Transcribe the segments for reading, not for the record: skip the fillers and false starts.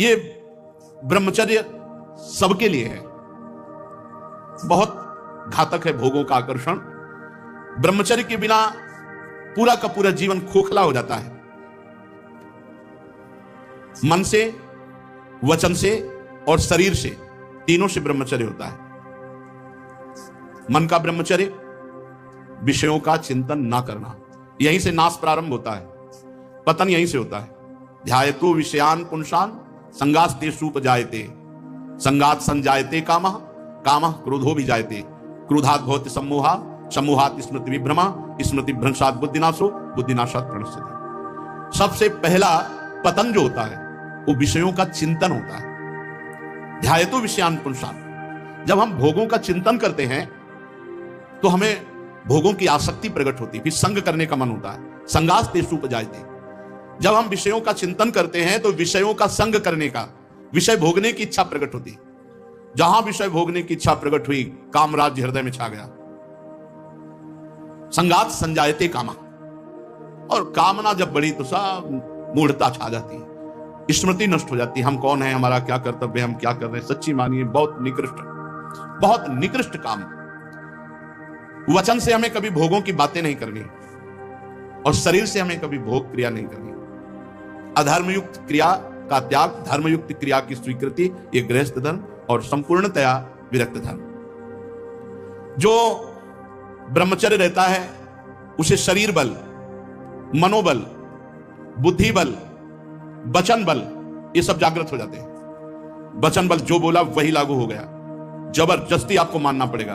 ये ब्रह्मचर्य सबके लिए है। बहुत घातक है भोगों का आकर्षण। ब्रह्मचर्य के बिना पूरा का पूरा जीवन खोखला हो जाता है। मन से, वचन से और शरीर से, तीनों से ब्रह्मचर्य होता है। मन का ब्रह्मचर्य, विषयों का चिंतन ना करना, यहीं से नाश प्रारंभ होता है, पतन यहीं से होता है। ध्यायतो विषयान पुंसान संगास्तेषुपजायते, संगात संजायते कामः, कामः क्रोधो विजायते, क्रोधात् भवति सम्मोहा, सम्मोहात् स्मृति विभ्रमा, स्मृति भ्रंशात् बुद्धिनाशो, बुद्धिनाशात् प्रणश्यति। सबसे पहला पतन जो होता है वो विषयों का चिंतन होता है। ध्यायतो विषयान पुंसान, जब हम भोगों का चिंतन करते हैं तो हमें भोगों की आसक्ति प्रकट होती है, फिर संग करने का मन होता है। संगास्तेषुपजायते, जब हम विषयों का चिंतन करते हैं तो विषयों का संग करने का, विषय भोगने की इच्छा प्रकट होती। जहां विषय भोगने की इच्छा प्रकट हुई, काम राज्य हृदय में छा गया। संगात संजायते कामा, और कामना जब बढ़ी तो सब मूढ़ता छा जाती है, स्मृति नष्ट हो जाती है। हम कौन है, हमारा क्या कर्तव्य, हम क्या कर रहे हैं। सच्ची मानिए बहुत निकृष्ट काम। वचन से हमें कभी भोगों की बातें नहीं करनी और शरीर से हमें कभी भोग क्रिया नहीं करनी। अधर्मयुक्त क्रिया का त्याग, धर्मयुक्त क्रिया की स्वीकृति, ये गृहस्थ धर्म और संपूर्णतया विरक्त धर्म। जो ब्रह्मचर्य रहता है उसे शरीर बल, मनोबल, बुद्धि बल, वचन बल, ये सब जागृत हो जाते हैं। वचन बल जो बोला वही लागू हो गया, जबरदस्ती आपको मानना पड़ेगा।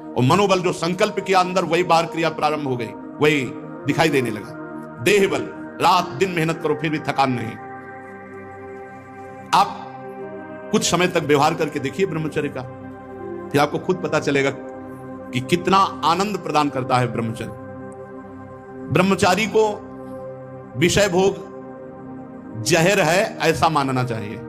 और मनोबल जो संकल्प किया अंदर, वही बाहर क्रिया प्रारंभ हो गई, वही दिखाई देने लगा। देह बल, रात दिन मेहनत करो फिर भी थकान नहीं। आप कुछ समय तक व्यवहार करके देखिए ब्रह्मचर्य का, फिर आपको खुद पता चलेगा कि कितना आनंद प्रदान करता है ब्रह्मचर्य। ब्रह्मचारी को विषय भोग जहर है ऐसा मानना चाहिए।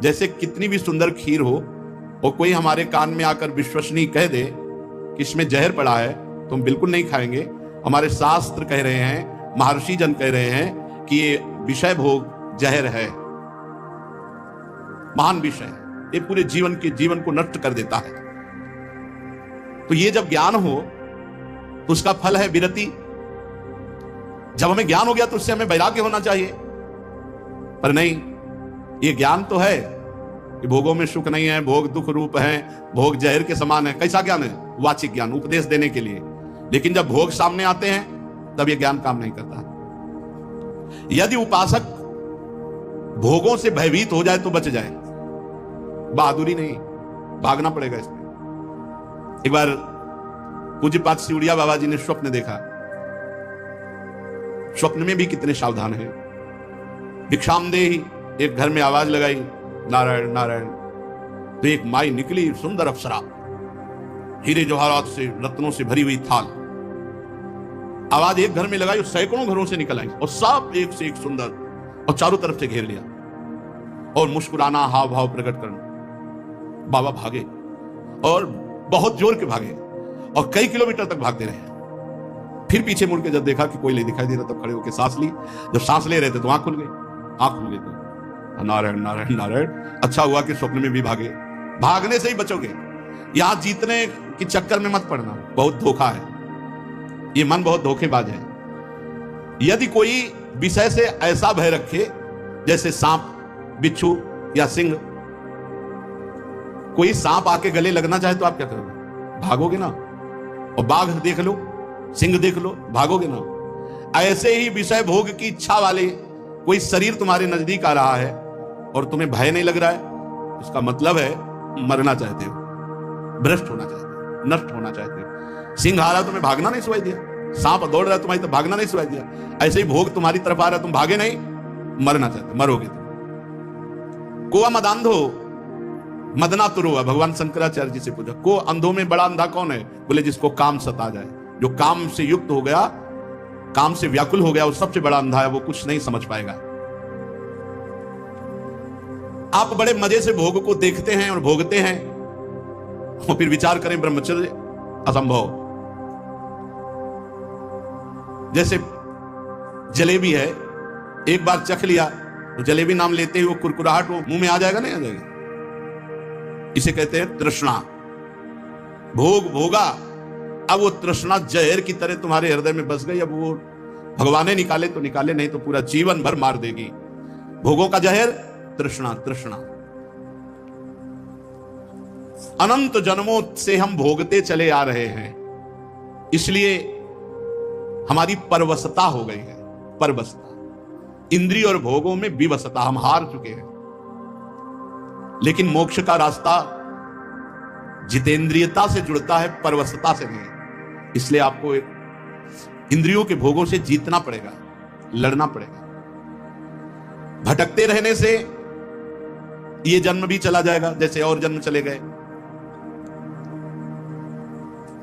जैसे कितनी भी सुंदर खीर हो और कोई हमारे कान में आकर विश्वसनीय कह दे कि इसमें जहर पड़ा है, तो हम बिल्कुल नहीं खाएंगे। हमारे शास्त्र कह रहे हैं, महर्षि जन कह रहे हैं कि ये विषय भोग जहर है, महान विषय है, ये पूरे जीवन को नष्ट कर देता है। तो ये जब ज्ञान हो तो उसका फल है विरति। जब हमें ज्ञान हो गया तो उससे हमें वैराग्य होना चाहिए, पर नहीं, ये ज्ञान तो है कि भोगों में सुख नहीं है, भोग दुख रूप है, भोग जहर के समान है। कैसा ज्ञान है? वाचिक ज्ञान, उपदेश देने के लिए। लेकिन जब भोग सामने आते हैं तब ये ज्ञान काम नहीं करता। यदि उपासक भोगों से भयभीत हो जाए तो बच जाए, बहादुरी नहीं, भागना पड़ेगा इसमें। एक बार पूज्यपाद सिउड़िया बाबा जी ने स्वप्न देखा। स्वप्न में भी कितने सावधान हैं। भिक्षामदेहि, एक घर में आवाज लगाई, नारायण नारायण। तो एक माई निकली, सुंदर अप्सरा, हीरे जवाहरात से, रत्नों से भरी हुई थाल। आवाज एक घर में लगाई, सैकड़ों घरों से निकल आई और सब एक से एक सुंदर, और चारों तरफ से घेर लिया और मुस्कुराना, हाव भाव प्रकट करना। बाबा भागे और बहुत जोर के भागे और कई किलोमीटर तक भागते रहे। फिर पीछे मुड़ के जब देखा कि कोई नहीं दिखाई दे रहा, तब खड़े होकर सांस ली। जब सांस ले रहे थे तो आंख खुल गई, तो नारायण नारायण नारायण। अच्छा हुआ कि स्वप्न में भी भागे। भागने से ही बचोगे, यहां जीतने के चक्कर में मत पड़ना, बहुत धोखा है। ये मन बहुत धोखेबाज है। यदि कोई विषय से ऐसा भय रखे जैसे सांप, बिच्छू या सिंह, कोई सांप आके गले लगना चाहे तो आप क्या करोगे? भागोगे ना। और बाघ देख लो, सिंह देख लो, भागोगे ना। ऐसे ही विषय भोग की इच्छा वाले कोई शरीर तुम्हारे नजदीक आ रहा है और तुम्हें भय नहीं लग रहा है, इसका मतलब है मरना चाहते हो, भ्रष्ट होना चाहते हो, नष्ट होना चाहते हो। सिंह आ रहा तुम्हें भागना नहीं सुनाई दिया, सांप दौड़ रहा है तुम्हारी तो भागना नहीं सुनाई दिया। ऐसे ही भोग तुम्हारी तरफ आ रहा है, तुम भागे नहीं, मरना चाहते, मरोगे तुम। को मदांधो मदना तुरुआ, भगवान शंकराचार्य जी से पूछा, को अंधों में बड़ा अंधा कौन है? बोले जिसको काम सता जाए, जो काम से युक्त हो गया, काम से व्याकुल हो गया, वो सबसे बड़ा अंधा है, वो कुछ नहीं समझ पाएगा। आप बड़े मजे से भोग को देखते हैं और भोगते हैं और फिर विचार करें ब्रह्मचर्य असंभव। जैसे जलेबी है, एक बार चख लिया तो जलेबी नाम लेते ही वो कुरकुराहट वो मुंह में आ जाएगा, नहीं आ जाएगा? इसे कहते हैं तृष्णा। भोग भोगा, अब वो तृष्णा जहर की तरह तुम्हारे हृदय में बस गई। अब वो भगवान ने निकाले तो निकाले, नहीं तो पूरा जीवन भर मार देगी। भोगों का जहर तृष्णा। तृष्णा अनंत जन्मों से हम भोगते चले आ रहे हैं, इसलिए हमारी परवशता हो गई है। परवशता, इंद्रिय और भोगों में विवशता, हम हार चुके हैं। लेकिन मोक्ष का रास्ता जितेंद्रियता से जुड़ता है, परवशता से नहीं। इसलिए आपको इंद्रियों के भोगों से जीतना पड़ेगा, लड़ना पड़ेगा। भटकते रहने से ये जन्म भी चला जाएगा, जैसे और जन्म चले गए।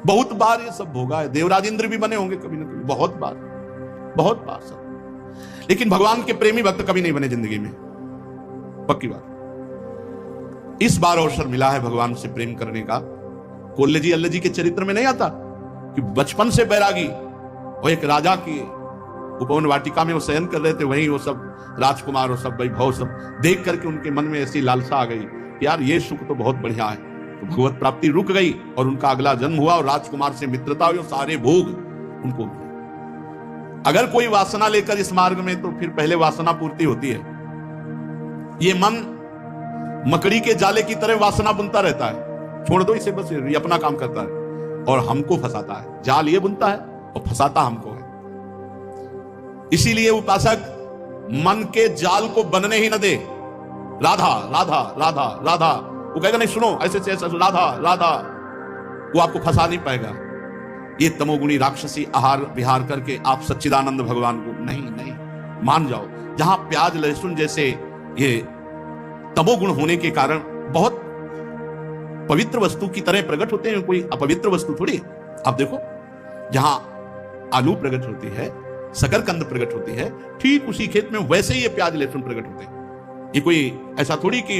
बहुत बार ये सब भोगा है। देवराज इंद्र भी बने होंगे कभी ना कभी, बहुत बार सब। लेकिन भगवान के प्रेमी भक्त कभी नहीं बने जिंदगी में, पक्की बात। इस बार अवसर मिला है भगवान से प्रेम करने का। कोल्ले जी अल्ले जी के चरित्र में नहीं आता कि बचपन से बैरागी, वो एक राजा की उपवन वाटिका में वो शयन कर रहे थे, वहीं वो सब राजकुमार और सब वैभव सब देख करके उनके मन में ऐसी लालसा आ गई कि यार ये सुख तो बहुत बढ़िया है। तो भगवत प्राप्ति रुक गई और उनका अगला जन्म हुआ और राजकुमार से मित्रता हुई और सारे भोग उनको मिले। अगर कोई वासना लेकर इस मार्ग में, तो फिर पहले वासना पूर्ति होती है। ये मन मकड़ी के जाले की तरह वासना बुनता रहता है, छोड़ दो इसे, बस ये अपना काम करता है और हमको फंसाता है। जाल ये बुनता है और फंसाता हमको है। इसीलिए उपासक मन के जाल को बनने ही न दे। राधा राधा राधा राधा, वो कहेगा नहीं सुनो ऐसे से ऐसा, राधा राधा, वो आपको फंसा नहीं पाएगा। ये तमोगुणी राक्षसी आहार विहार करके आप सच्चिदानंद भगवान को नहीं मान जाओ। जहां प्याज लहसुन जैसे ये तमोगुण होने के कारण बहुत पवित्र वस्तु की तरह प्रकट होते हैं, कोई अपवित्र वस्तु थोड़ी। आप देखो, जहां आलू प्रकट होती है, शकरकंद प्रकट होती है, ठीक उसी खेत में वैसे ही ये प्याज लहसुन प्रकट होते हैं। ये कोई ऐसा थोड़ी कि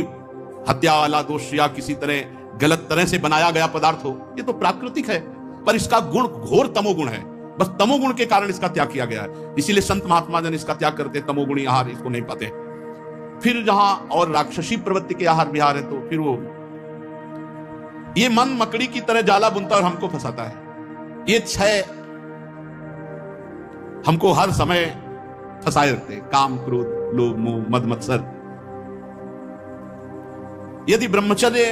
हत्या वाला दोष या किसी तरह गलत तरह से बनाया गया पदार्थ हो। ये तो प्राकृतिक है, पर इसका गुण घोर तमोगुण है। बस तमोगुण के कारण इसका त्याग किया गया है। इसीलिए संत महात्मा जन इसका त्याग करते, तमोगुणी आहार इसको नहीं पाते। फिर जहां और राक्षसी प्रवृत्ति के आहार विहार है, तो फिर वो ये मन मकड़ी की तरह जाला बुनता और हमको फंसाता है। ये छह हमको हर समय फंसाए रखते हैं, काम क्रोध लोभ मोह मद मत्सर। यदि ब्रह्मचर्य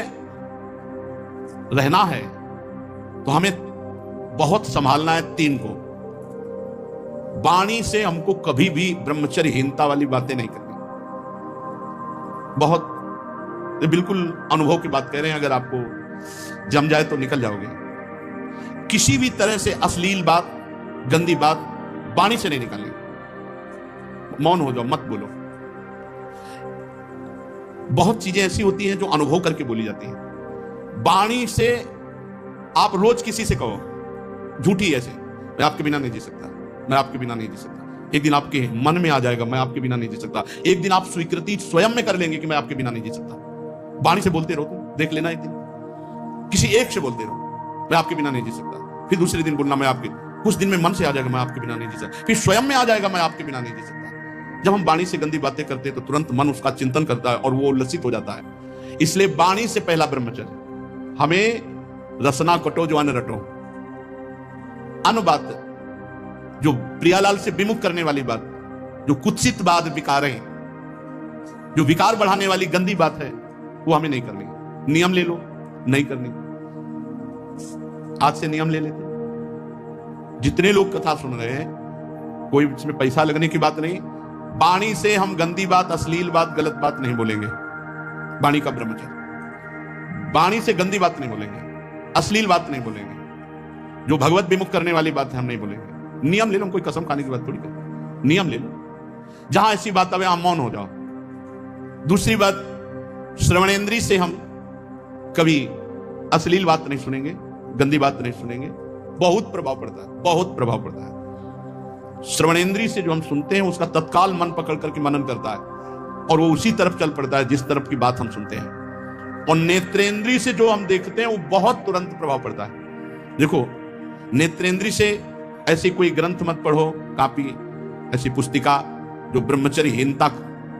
रहना है तो हमें बहुत संभालना है तीन को। वाणी से हमको कभी भी ब्रह्मचर्यहीनता वाली बातें नहीं करनी। बहुत बिल्कुल अनुभव की बात कह रहे हैं, अगर आपको जम जाए तो निकल जाओगे। किसी भी तरह से अश्लील बात, गंदी बात वाणी से नहीं निकालनी। मौन हो जाओ, मत बोलो। बहुत चीजें ऐसी होती हैं जो अनुभव करके बोली जाती हैं। वाणी से आप रोज किसी से कहो झूठी ऐसे, मैं आपके बिना नहीं जी सकता, मैं आपके बिना नहीं जी सकता। एक दिन आपके मन में आ जाएगा मैं आपके बिना नहीं जी सकता। एक दिन आप स्वीकृति स्वयं में कर लेंगे कि मैं आपके बिना नहीं जी सकता। वाणी से बोलते रहो, तुम देख लेना, एक दिन किसी एक से बोलते रहो मैं आपके बिना नहीं जी सकता। फिर दूसरे दिन बोलना मैं आपके, कुछ दिन में मन से आ जाएगा मैं आपके बिना नहीं जी सकता। फिर स्वयं में आ जाएगा मैं आपके बिना नहीं जी सकता। जब हम वाणी से गंदी बातें करते हैं तो तुरंत मन उसका चिंतन करता है और वो उल्लसित हो जाता है। इसलिए वाणी से पहला ब्रह्मचर्य। हमें रसना कटो जो अन्न रटो। अन्न बात जो प्रियालाल से विमुख करने वाली बात, जो कुत्सित बात, विकार है, जो विकार बढ़ाने वाली गंदी बात है, वो हमें नहीं करनी। नियम ले लो, नहीं करनी। आज से नियम ले लेते। जितने लोग कथा सुन रहे हैं, कोई इसमें पैसा लगने की बात नहीं। वाणी से हम गंदी बात, अश्लील बात, गलत बात नहीं बोलेंगे। वाणी का ब्रह्मचर्य। वाणी से गंदी बात नहीं बोलेंगे, अश्लील बात नहीं बोलेंगे, जो भगवत विमुख करने वाली बात है हम नहीं बोलेंगे। नियम ले लो, कोई कसम खाने की बात थोड़ी कर। नियम ले लो, जहां ऐसी बात आवे मौन हो जाओ। दूसरी बात, श्रवणेंद्रिय से हम कभी अश्लील बात नहीं सुनेंगे, गंदी बात नहीं सुनेंगे। बहुत प्रभाव पड़ता है, बहुत प्रभाव पड़ता है। श्रवणेंद्रिय से जो हम सुनते हैं उसका तत्काल मन पकड़ करके मनन करता है और वो उसी तरफ चल पड़ता है जिस तरफ की बात हम सुनते हैं। और नेत्रेंद्रिय से जो हम देखते हैं वो बहुत तुरंत प्रभाव पड़ता है। देखो, नेत्रेंद्रिय से ऐसी कोई ग्रंथ मत पढ़ो, कापी, ऐसी पुस्तिका जो ब्रह्मचर्यहीनता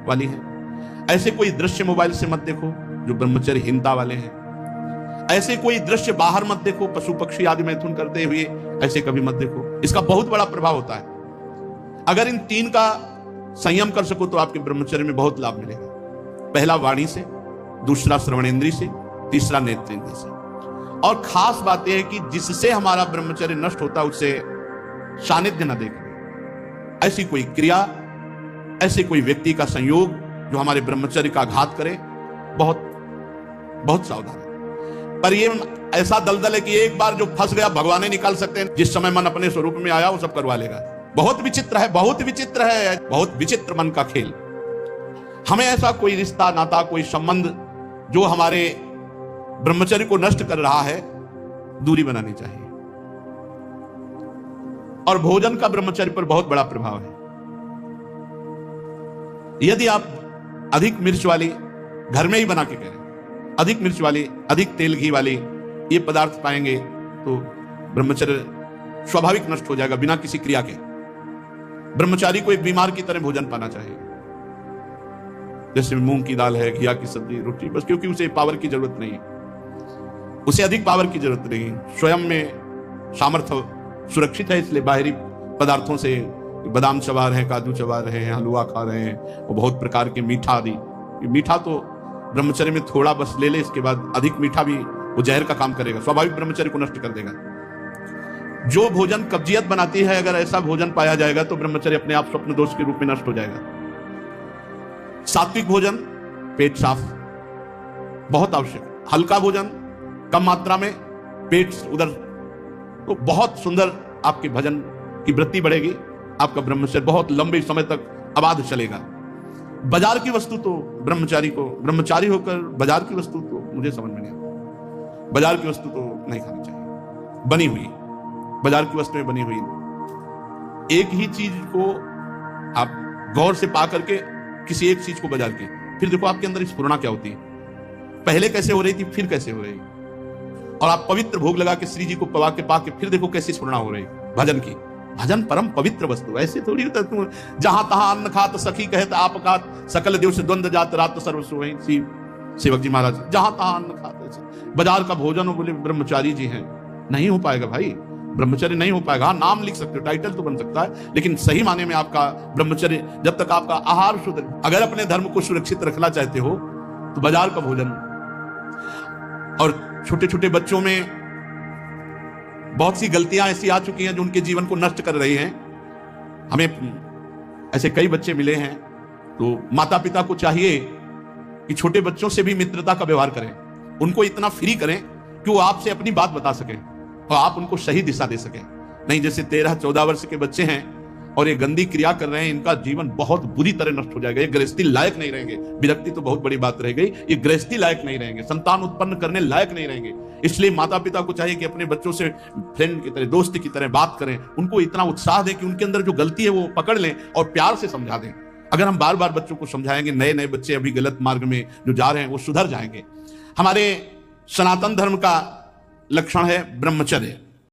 वाली है। ऐसे कोई दृश्य मोबाइल से मत देखो जो ब्रह्मचर्यहीनता वाले हैं। ऐसे कोई दृश्य बाहर मत देखो, पशु पक्षी आदि मैथुन करते हुए, ऐसे कभी मत देखो। इसका बहुत बड़ा प्रभाव होता है। अगर इन 3 का संयम कर सको तो आपके ब्रह्मचर्य में बहुत लाभ मिलेगा। पहला वाणी से, दूसरा श्रवणेंद्रिय से, तीसरा नेत्रेंद्रिय से। और खास बात यह है कि जिससे हमारा ब्रह्मचर्य नष्ट होता है उससे सानिध्य न देखें। ऐसी कोई क्रिया, ऐसे कोई व्यक्ति का संयोग जो हमारे ब्रह्मचर्य का घात करे, बहुत बहुत सावधान है। पर ये ऐसा दलदल है कि एक बार जो फंस गया भगवान ही निकाल सकते हैं। जिस समय मन अपने स्वरूप में आया वो सब करवा लेगा। बहुत विचित्र है, बहुत विचित्र है, बहुत विचित्र मन का खेल। हमें ऐसा कोई रिश्ता, नाता, कोई संबंध जो हमारे ब्रह्मचर्य को नष्ट कर रहा है, दूरी बनानी चाहिए। और भोजन का ब्रह्मचर्य पर बहुत बड़ा प्रभाव है। यदि आप अधिक मिर्च वाली, घर में ही बना के करें, अधिक मिर्च वाली, अधिक तेल घी वाली ये पदार्थ पाएंगे तो ब्रह्मचर्य स्वाभाविक नष्ट हो जाएगा बिना किसी क्रिया के। ब्रह्मचारी को एक बीमार की तरह भोजन पाना चाहिए। जैसे मूंग की दाल है, घिया की सब्जी, रोटी, बस क्योंकि उसे पावर की जरूरत नहीं है, उसे अधिक पावर की जरूरत नहीं। स्वयं में सामर्थ्य सुरक्षित है, इसलिए बाहरी पदार्थों से बादाम चबा रहे हैं, काजू चबा रहे हैं, हलवा खा रहे हैं और बहुत प्रकार के मीठा आदि। मीठा तो ब्रह्मचर्य में थोड़ा बस ले ले, इसके बाद अधिक मीठा भी वो जहर का काम करेगा, स्वाभाविक ब्रह्मचर्य को नष्ट कर देगा। जो भोजन कब्जियत बनाती है, अगर ऐसा भोजन पाया जाएगा तो ब्रह्मचर्य अपने आप स्वप्न दोष के रूप में नष्ट हो जाएगा। सात्विक भोजन, पेट साफ, बहुत आवश्यक। हल्का भोजन, कम मात्रा में, पेट उधर, तो बहुत सुंदर आपके भजन की वृत्ति बढ़ेगी। आपका ब्रह्मचर्य बहुत लंबे समय तक अबाध चलेगा। बाजार की वस्तु तो ब्रह्मचारी होकर बाजार की वस्तु तो मुझे समझ में नहीं आता। बाजार की वस्तु तो नहीं खानी चाहिए। बनी हुई, बाजार की वस्तु में बनी हुई एक ही चीज को आप गौर से पा करके किसी एक चीज को बाजार की, फिर देखो आपके अंदर स्फुरणा क्या होती है। पहले कैसे हो रही थी, फिर कैसे हो रही। और आप पवित्र भोग लगा के श्री जी को पवा के पा के फिर देखो कैसी स्फुरणा हो रही भजन की। भजन परम पवित्र वस्तु, ऐसे थोड़ी होता तुम जहां तहां अन्न खात सखी कहत आप खात, सकल देव से द्वंद जात रात सर्व सोई। सेवक जी महाराज जहां तहां अन्न खाते। बाजार का भोजन हो, बोले ब्रह्मचारी जी हैं, नहीं हो पाएगा भाई, ब्रह्मचर्य नहीं हो पाएगा। हाँ, नाम लिख सकते हो, टाइटल तो बन सकता है, लेकिन सही माने में आपका ब्रह्मचर्य, जब तक आपका आहार शुद्ध, अगर अपने धर्म को सुरक्षित रखना चाहते हो तो बाजार का भोजन। और छोटे छोटे बच्चों में बहुत सी गलतियां ऐसी आ चुकी हैं जो उनके जीवन को नष्ट कर रही हैं। हमें ऐसे कई बच्चे मिले हैं, तो माता पिता को चाहिए कि छोटे बच्चों से भी मित्रता का व्यवहार करें, उनको इतना फ्री करें कि वो आपसे अपनी बात बता सकें और आप उनको सही दिशा दे सकें। नहीं जैसे 13-14 वर्ष के बच्चे हैं और ये गंदी क्रिया कर रहे हैं, इनका जीवन बहुत बुरी तरह नष्ट हो जाएगा। ये गृहस्थी लायक नहीं रहेंगे। विरक्ति तो बहुत बड़ी बात रह गई, ये गृहस्थी लायक नहीं रहेंगे, संतान उत्पन्न करने लायक नहीं रहेंगे। इसलिए माता पिता को चाहिए कि अपने बच्चों से फ्रेंड की तरह, दोस्त की तरह बात करें, उनको इतना उत्साह दें कि उनके अंदर जो गलती है वो पकड़ लें और प्यार से समझा दें। अगर हम बार बार बच्चों को समझाएंगे, नए नए बच्चे अभी गलत मार्ग में जो जा रहे हैं वो सुधर जाएंगे। हमारे सनातन धर्म का लक्षण है ब्रह्मचर्य।